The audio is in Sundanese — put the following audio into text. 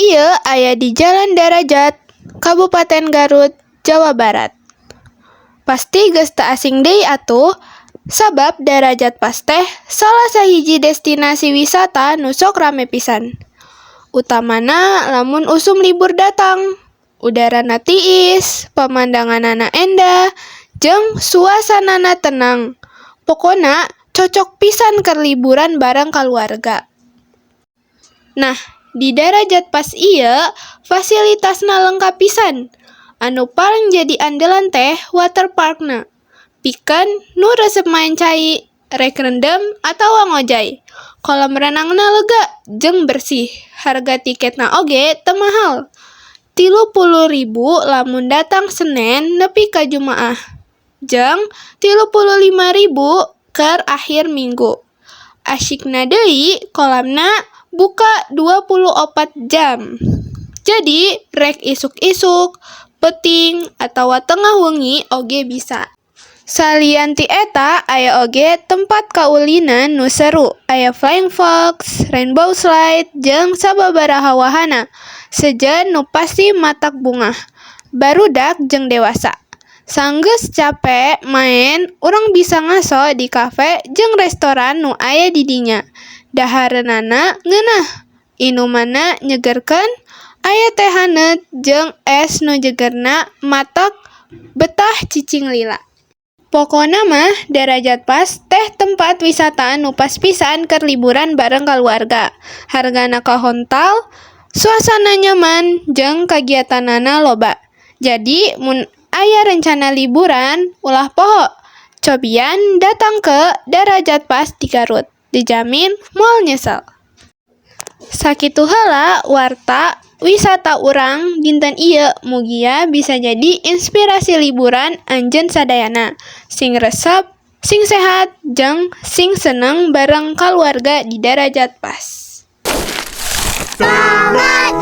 ieu aya di Jalan Darajat, Kabupaten Garut, Jawa Barat. Pasti geus teu asing deui atuh, sabab Darajat Pass teh salah sahiji destinasi wisata nu sok rame pisan. Utamana lamun usum libur datang. Udarana tiis, pemandanganana endah, jeung suasanana tenang. Pokona cocok pisan keur liburan bareng kaluarga. Nah, di Darajat Pass ieu fasilitasna lengkap pisan. Anu paling jadi andalan teh waterparkna. Pikeun nu resep main cai, rek rendem atawa ngojay. Kolam renangna lega jeung bersih. Harga tiketna oge teu mahal. 30.000 lamun datang Senen nepi ka Jumaah. Jeung 35.000 keur akhir minggu. Asyikna deui kolamna buka 24 jam. Jadi, rek isuk-isuk, peuting, atawa tengah wengi oge bisa. Salian ti eta, aya oge tempat kaulinan nu seru. Aya Flying Fox, Rainbow Slide, jeung sababaraha wahana. Sejen nu pasti matak bungah. Barudak jeung dewasa. Sanggeus capek main, urang bisa ngaso di kafe jeung restoran nu aya di dinya. Dahareunana ngeunah. Inumanna nyegerkeun, aya teh haneut jeung es nu jegerna matak betah cicing lila. Pokona mah Darajat Pass teh tempat wisata anu pas pisan keur liburan bareng kaluarga. Hargana kahontal, suasana nyaman, jeung kagiatanana loba. Jadi, mun aya rencana liburan, ulah poho. Cobian datang ke Darajat Pass di Garut. Dijamin moal nyesel. Sakitu heula warta wisata urang dinten ieu, mugia bisa jadi inspirasi liburan anjeun sadayana. Sing resep, sing sehat, jeung sing seneng bareng kaluarga di Darajat Pass. Selamat